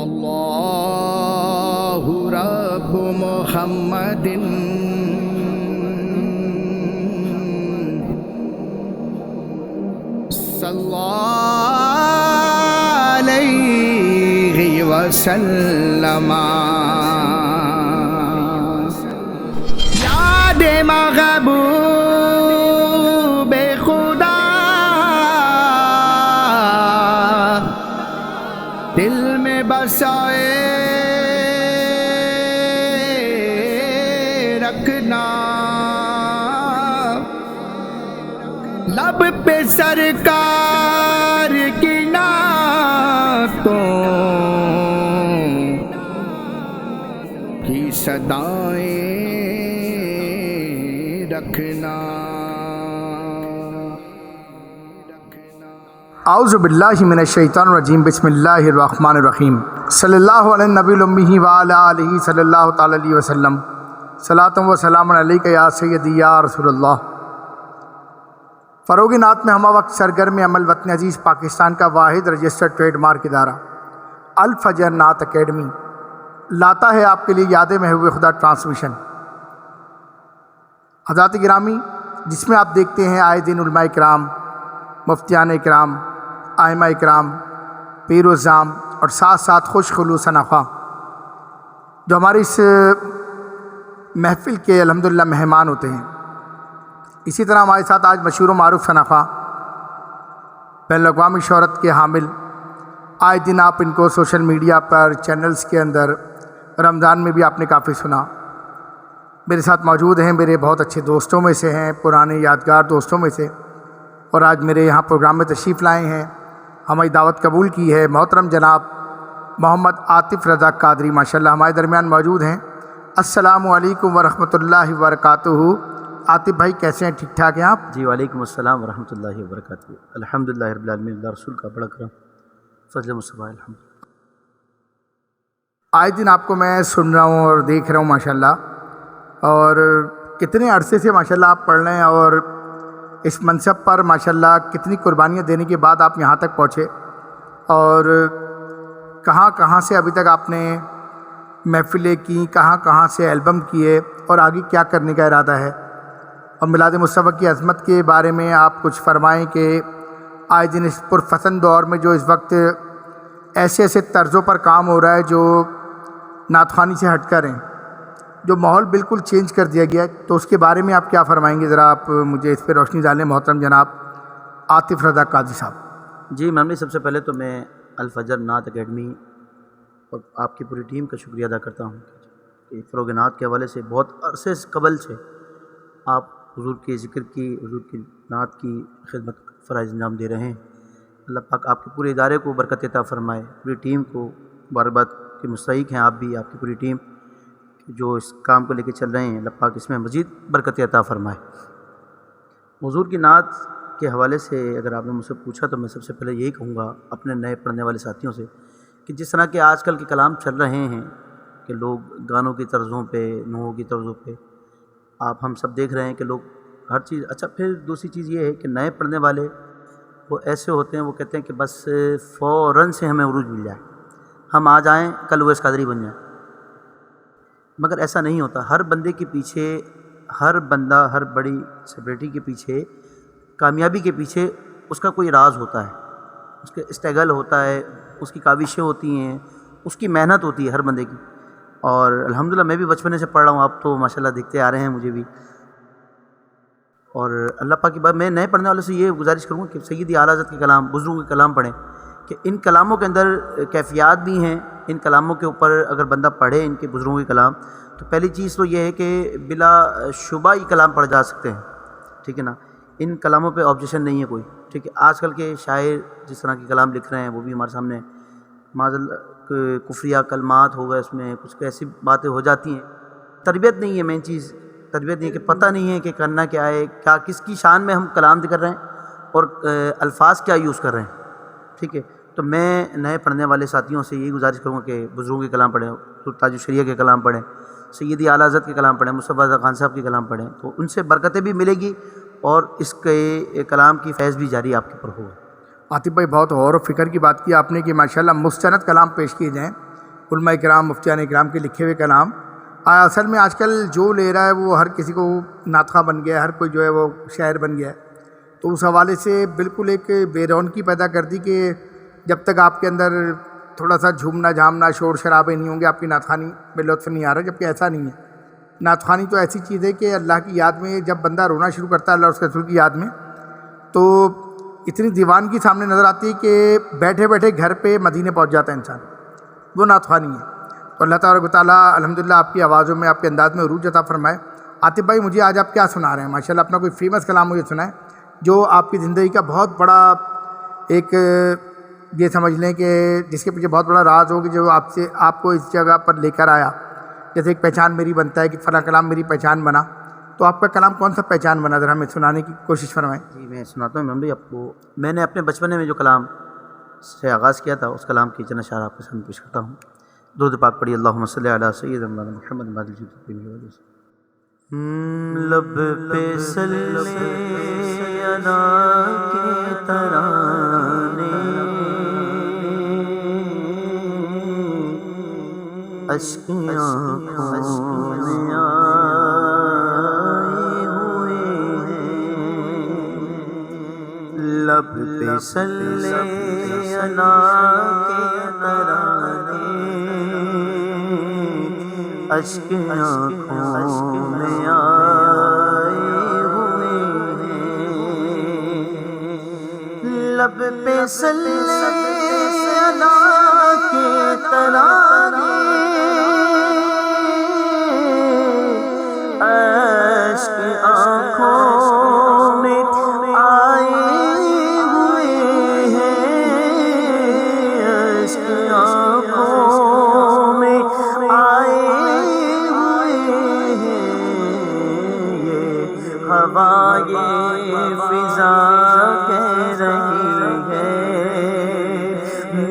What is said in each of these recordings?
اللہ رب محمد صلی اللہ علیہ وسلم یاد محبوب خدا دل میں بسائے رکھنا، لب پہ سرکار کی نعتوں کی صدائیں رکھنا۔ اعوذ باللہ من الشیطان الرجیم، بسم اللہ الرحمن الرحیم، صلی اللہ علیہ نبی الامی وعلی آلہ صلی اللہ تعالی علیہ وسلم، صلاۃ و سلام علیک یا سیدی یا رسول اللہ۔ فروغ نعت میں ہمہ وقت سرگرم عمل وطن عزیز پاکستان کا واحد رجسٹرڈ ٹریڈ مارک ادارہ الفجر نعت اکیڈمی لاتا ہے آپ کے لیے یاد محبوب خدا ٹرانسمیشن۔ حضرات گرامی، جس میں آپ دیکھتے ہیں آئے دن علماء اکرام، مفتیان اکرام، ائمہ اکرام، پیر و زام اور ساتھ ساتھ خوش خلوص نخواہ جو ہماری اس محفل کے الحمدللہ مہمان ہوتے ہیں۔ اسی طرح ہمارے ساتھ آج مشہور و معروف شناخواہ، بین الاقوامی شہرت کے حامل، آئے دن آپ ان کو سوشل میڈیا پر چینلز کے اندر رمضان میں بھی آپ نے کافی سنا، میرے ساتھ موجود ہیں، میرے بہت اچھے دوستوں میں سے ہیں، پرانے یادگار دوستوں میں سے، اور آج میرے یہاں پروگرام میں تشریف لائے ہیں، ہماری دعوت قبول کی ہے۔ محترم جناب محمد عاطف رضا قادری ماشاءاللہ ہمارے درمیان موجود ہیں۔ السلام علیکم ورحمۃ اللہ وبرکاتہ۔ عاطف بھائی کیسے ہیں؟ ٹھیک ٹھاک ہیں آپ؟ جی وعلیکم السلام ورحمۃ اللہ وبرکاتہ۔ الحمدللہ رب العالمین، اللہ رسول کا بڑا کرم، فضل مصطفیٰ الحمد۔ آئے دن آپ کو میں سن رہا ہوں اور دیکھ رہا ہوں ماشاءاللہ، اور کتنے عرصے سے ماشاءاللہ آپ پڑھ رہے ہیں، اور اس منصب پر ماشاءاللہ کتنی قربانیاں دینے کے بعد آپ یہاں تک پہنچے، اور کہاں کہاں سے ابھی تک آپ نے محفلیں کی، کہاں کہاں سے البم کیے، اور آگے کیا کرنے کا ارادہ ہے، اور میلاد مصطفیٰ کی عظمت کے بارے میں آپ کچھ فرمائیں کہ آئے دن اس پرفسن دور میں جو اس وقت ایسے ایسے طرزوں پر کام ہو رہا ہے جو نعت خوانی سے ہٹ کر ہیں، جو ماحول بالکل چینج کر دیا گیا ہے، تو اس کے بارے میں آپ کیا فرمائیں گے؟ ذرا آپ مجھے اس پہ روشنی ڈالیں محترم جناب عاطف رضا قادری صاحب۔ جی میم، سب سے پہلے تو میں الفجر نعت اکیڈمی اور آپ کی پوری ٹیم کا شکریہ ادا کرتا ہوں کہ فروغ نعت کے حوالے سے بہت عرصے قبل سے آپ حضور کے ذکر کی، حضور کی نعت کی خدمت فرائض انجام دے رہے ہیں۔ اللہ پاک آپ کے پورے ادارے کو برکت عطا فرمائے، پوری ٹیم کو مبارکباد کے مستحق ہیں آپ بھی، آپ کی پوری ٹیم جو اس کام کو لے کے چل رہے ہیں، اللہ پاک اس میں مزید برکت عطا فرمائے۔ حضور کی نعت کے حوالے سے اگر آپ نے مجھ سے پوچھا تو میں سب سے پہلے یہی کہوں گا اپنے نئے پڑھنے والے ساتھیوں سے کہ جس طرح کے آج کل کے کلام چل رہے ہیں کہ لوگ گانوں کی طرزوں پہ، نوحوں کی طرزوں پہ، آپ ہم سب دیکھ رہے ہیں کہ لوگ ہر چیز، اچھا پھر دوسری چیز یہ ہے کہ نئے پڑھنے والے وہ ایسے ہوتے ہیں، وہ کہتے ہیں کہ بس فوراً سے ہمیں عروج مل جائے، ہم آ جائیں کل اویس قادری بن جائیں، مگر ایسا نہیں ہوتا۔ ہر بندے کے پیچھے، ہر بندہ، ہر بڑی سیلیبریٹی کے پیچھے، کامیابی کے پیچھے اس کا کوئی راز ہوتا ہے، اس کا اسٹرگل ہوتا ہے، اس کی کاوشیں ہوتی ہیں، اس کی محنت ہوتی ہے ہر بندے کی۔ اور الحمدللہ میں بھی بچپنے سے پڑھ رہا ہوں، آپ تو ماشاءاللہ دیکھتے آ رہے ہیں مجھے بھی، اور اللہ پاک کی بات میں نئے پڑھنے والوں سے یہ گزارش کروں گا کہ سیدی اعلیٰ حضرت کے کلام، بزرگوں کے کلام پڑھیں، کہ ان کلاموں کے اندر کیفیات بھی ہیں۔ ان کلاموں کے اوپر اگر بندہ پڑھے ان کے بزرگوں کے کلام، تو پہلی چیز تو یہ ہے کہ بلا شبہ یہ کلام پڑھ جا سکتے ہیں، ٹھیک ہے نا، ان کلاموں پہ آبجیکشن نہیں ہے کوئی، ٹھیک ہے۔ آج کل کے شاعر جس طرح کے کلام لکھ رہے ہیں وہ بھی ہمارے سامنے معذ کفریہ کلمات ہو گئے، اس میں کچھ ایسی باتیں ہو جاتی ہیں، تربیت نہیں ہے، مین چیز تربیت نہیں ہے، کہ پتہ نہیں ہے کہ کرنا کیا ہے، کیا کس کی شان میں ہم کلام کر رہے ہیں اور الفاظ کیا یوز کر رہے ہیں، ٹھیک ہے۔ تو میں نئے پڑھنے والے ساتھیوں سے یہی گزارش کروں گا کہ بزرگوں کے کلام پڑھیں، تاج الشریعہ کے کلام پڑھیں، سیدی اعلیٰ حضرت کے کلام پڑھیں، مصطفیٰ رضا خان صاحب کے کلام پڑھیں، تو ان سے برکتیں بھی ملے گی اور اس کے کلام کی فیض بھی جاری آپ کے پر ہوگا۔ عاطف بھائی بہت غور و فکر کی بات کی آپ نے کہ ماشاءاللہ مستند کلام پیش کیے جائیں، علماء کرام مفتیان کرام کے لکھے ہوئے کلام اصل میں آج کل جو لے رہا ہے وہ ہر کسی کو نعت خواں بن گیا ہے، ہر کوئی جو ہے وہ شاعر بن گیا ہے. تو اس حوالے سے بالکل ایک بے رونقی پیدا کر دی کہ جب تک آپ کے اندر تھوڑا سا جھومنا جھامنا شور شرابے نہیں ہوں گے آپ کی نعت خوانی میں لطف نہیں آ رہا، جبکہ ایسا نہیں ہے. نعت خوانی تو ایسی چیز ہے کہ اللہ کی یاد میں جب بندہ رونا شروع کرتا ہے اللہ اور اس کے رسول کی یاد میں، تو اتنی دیوانگی سامنے نظر آتی ہے کہ بیٹھے بیٹھے گھر پہ مدینے پہنچ جاتا ہے انسان. وہ نعت خوانی ہے. تو اللہ تبارک و تعالیٰ الحمدللہ آپ کی آوازوں میں آپ کے انداز میں عروج عطا فرمائے. عاطف بھائی مجھے آج آپ کیا سنا رہے ہیں؟ ماشاءاللہ اپنا کوئی فیمس کلام مجھے سنائیں جو آپ کی زندگی کا بہت بڑا ایک یہ سمجھ لیں کہ جس کے پیچھے بہت بڑا راز ہو کہ جو آپ کو اس جگہ پر لے کر آیا. جیسے ایک پہچان میری بنتا ہے کہ فلاں کلام میری پہچان بنا، تو آپ کا کلام کون سا پہچان بنا؟ ذرا ہمیں سنانے کی کوشش فرمائیں. جی میں سناتا ہوں امام بھائی آپ کو. میں نے اپنے بچپنے میں جو کلام سے آغاز کیا تھا اس کلام کی چند اشعار آپ کے سامنے پیش کرتا ہوں. درود پاک پڑھی اللہم صلی علی سیدنا محمد لب پہ صلی علی کے ترانے اشک آنکھوں میں آئے ہوئے ہیں. لب پہ صلی علی کے ترانے اشک آنکھوں میں آئے ہوئے ہیں. لب پہ صلی علی کے ترانے اشک آنکھوں میں آئے ہوئے ہیں. اشک آنکھوں میں آئے ہوئے ہیں. یہ ہوا یہ فضا کہہ رہی ہے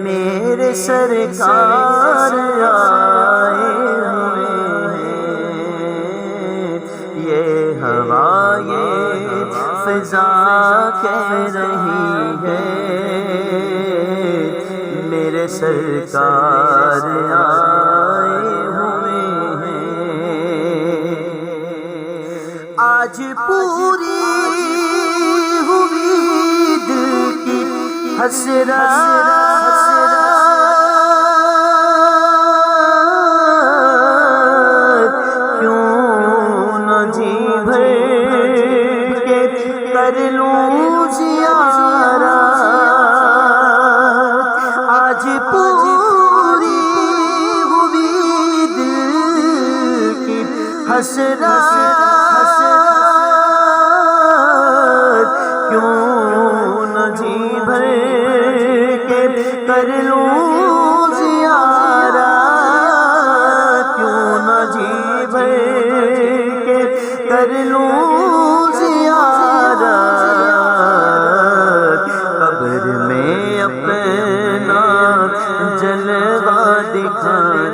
میرے سرکار آئے ہوئے ہیں. یہ ہوا یہ فضا کہہ رہی ہے میرے سرکار آئے ہوئے ہیں. آج پوری ہوئی دل کی حسرت کیوں نہ جی بھر کے کر لوں زیارت. آج پوری ہوئی دل کی حسرت کیوں نہ جی بھر کے کر لوں زیارت. کیوں نہ جی بھر کے کر لوں زیارت. قبر میں اپنا جلوہ دکھانے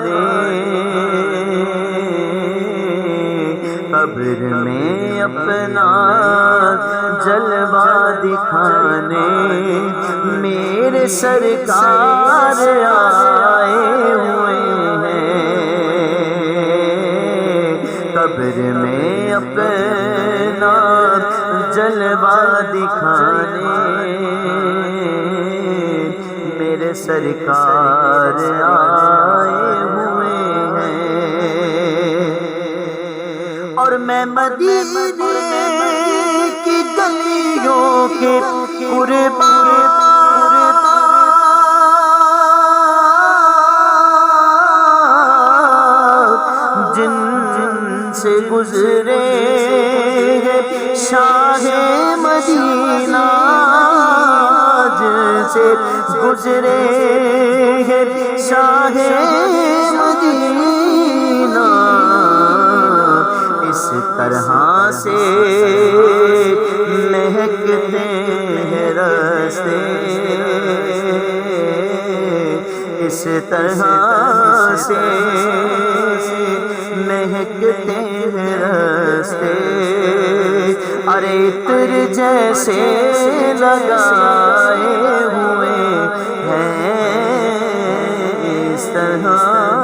قبر میں اپنا جلوہ دکھانے میرے سرکار آئے ہوئے ہیں. قبر میں اپنا جلوہ دکھانے میرے سرکار آئے ہوئے ہیں. اور میں مدینے کی گلیوں کے قربان جن سے گزرے ہیں شاہ مدینہ جن سے گزرے ہیں شاہ مدینہ اس طرح سے مہکتے ہیں راستے اس طرح سے مہکتے ہیں راستے. ارے عطر جیسے لگائے ہوئے ہیں اس طرح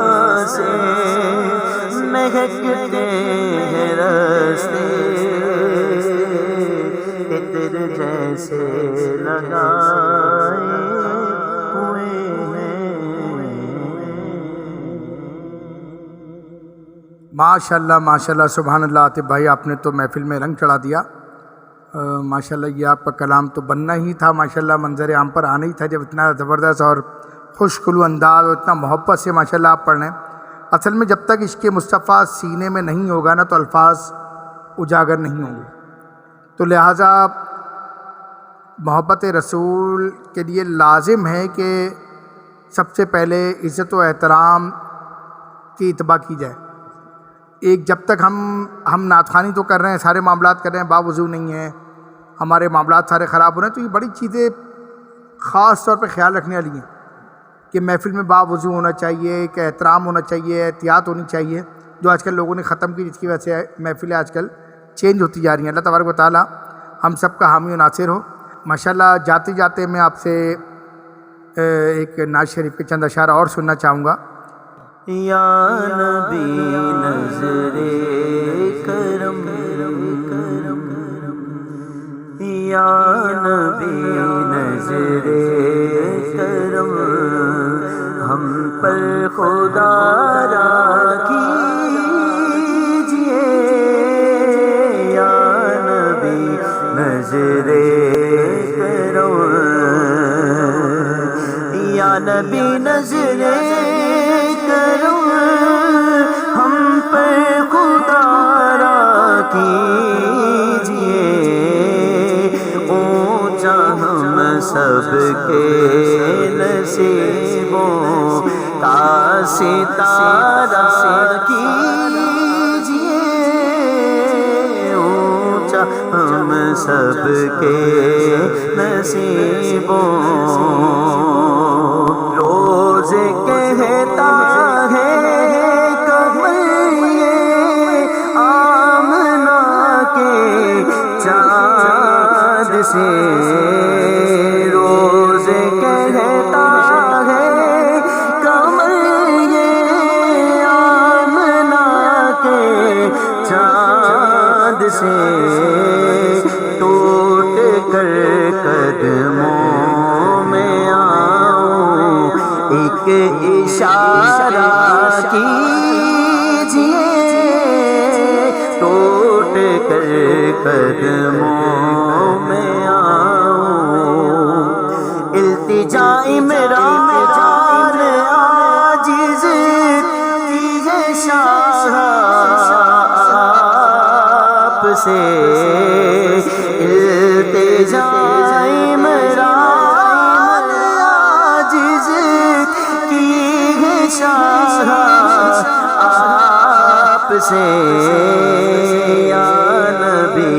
سے لگائے ہوئے ہیں۔ ماشاء اللہ سبحان اللہ عاطف بھائی، آپ نے تو محفل میں رنگ چڑھا دیا۔ ماشاءاللہ یہ آپ کا کلام تو بننا ہی تھا، ماشاءاللہ منظر عام پر آنا ہی تھا جب اتنا زبردست اور خوش خلو انداز اور اتنا محبت سے ماشاءاللہ آپ پڑھ رہے ہیں۔ اصل میں جب تک عشق مصطفیٰ سینے میں نہیں ہوگا نا تو الفاظ اجاگر نہیں ہوں گے، تو لہٰذا محبت رسول کے لیے لازم ہے کہ سب سے پہلے عزت و احترام کی اتباع کی جائے۔ ایک جب تک ہم نعت خوانی تو کر رہے ہیں، سارے معاملات کر رہے ہیں، باوضو نہیں ہیں، ہمارے معاملات سارے خراب ہو رہے ہیں، تو یہ بڑی چیزیں خاص طور پہ خیال رکھنے والی ہیں کہ محفل میں باوضو ہونا چاہیے، کہ احترام ہونا چاہیے، احتیاط ہونی چاہیے، جو آج کل لوگوں نے ختم کی، جس کی وجہ سے محفلیں آج کل چینج ہوتی جا رہی ہیں۔ اللہ تبارک و تعالیٰ ہم سب کا حامی و ناصر ہو۔ ماشاءاللہ جاتے جاتے میں آپ سے ایک نعت شریف کے چند اشعار اور سننا چاہوں گا۔ یا نبی نظر کرم، یا نبی نظر کرم، ہم پر خدا را کیجئے، یا نبی نظر کرم، یا نبی نظر کرم، ہم پر خدا را کیجئے، اونچا ہم سب کے نصیبوں کا ستارہ کیجئے، اونچا ہم سب کے نصیبوں، روز کہتا ہے کمر یہ آمنہ کے چاند سے، روز کہتا ہے کمر یہ آمنہ کے چاند سے، ٹوٹ کر قدموں میں آؤں، ایک اشارہ کیجئے، ٹوٹ کر قدموں میں آؤں، التجا عمران عاجز کی ہے شاہ آپ سے، التجا عمران عاجز کی ہے شاہ آپ سے، یا نبی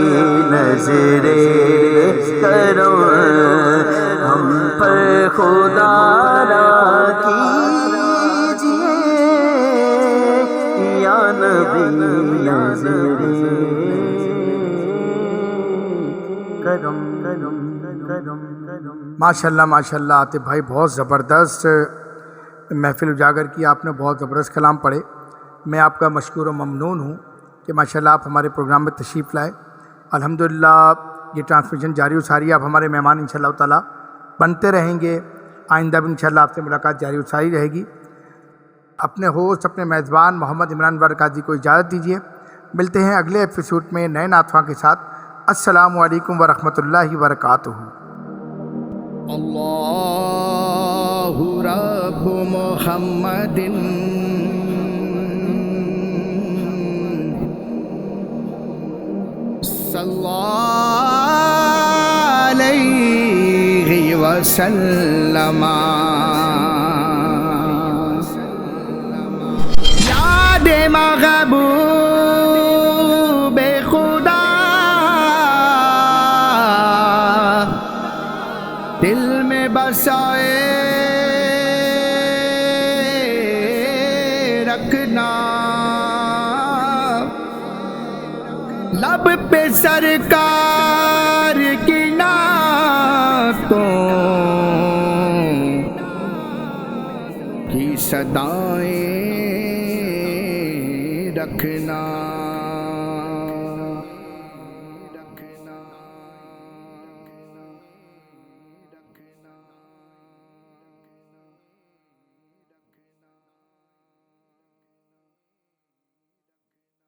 نظر کرم، ہم پر خدا را کیجئے، یا نبی نظر کرم، کرم کرم کرم۔ ماشاءاللہ عاطف بھائی، بہت زبردست محفل اجاگر کی آپ نے، بہت زبردست کلام پڑھے۔ میں آپ کا مشکور و ممنون ہوں کہ ماشاءاللہ آپ ہمارے پروگرام میں تشریف لائے۔ الحمدللہ یہ ٹرانسمیشن جاری و ساری، آپ ہمارے مہمان انشاءاللہ تعالیٰ بنتے رہیں گے، آئندہ بھی انشاءاللہ آپ سے ملاقات جاری و ساری رہے گی۔ اپنے ہوسٹ، اپنے میزبان محمد عمران برکاتی کو اجازت دیجیے، ملتے ہیں اگلے ایپیسوڈ میں نئے نعت خواں کے ساتھ۔ السلام علیکم ورحمۃ اللہ وبرکاتہ۔ اللہ رب محمد صلی اللہ علیہ وسلم، یاد محبوب خدا دل میں بسائے رکھنا، لب پہ سرکار کی نعتوں کی صدائیں رکھنا۔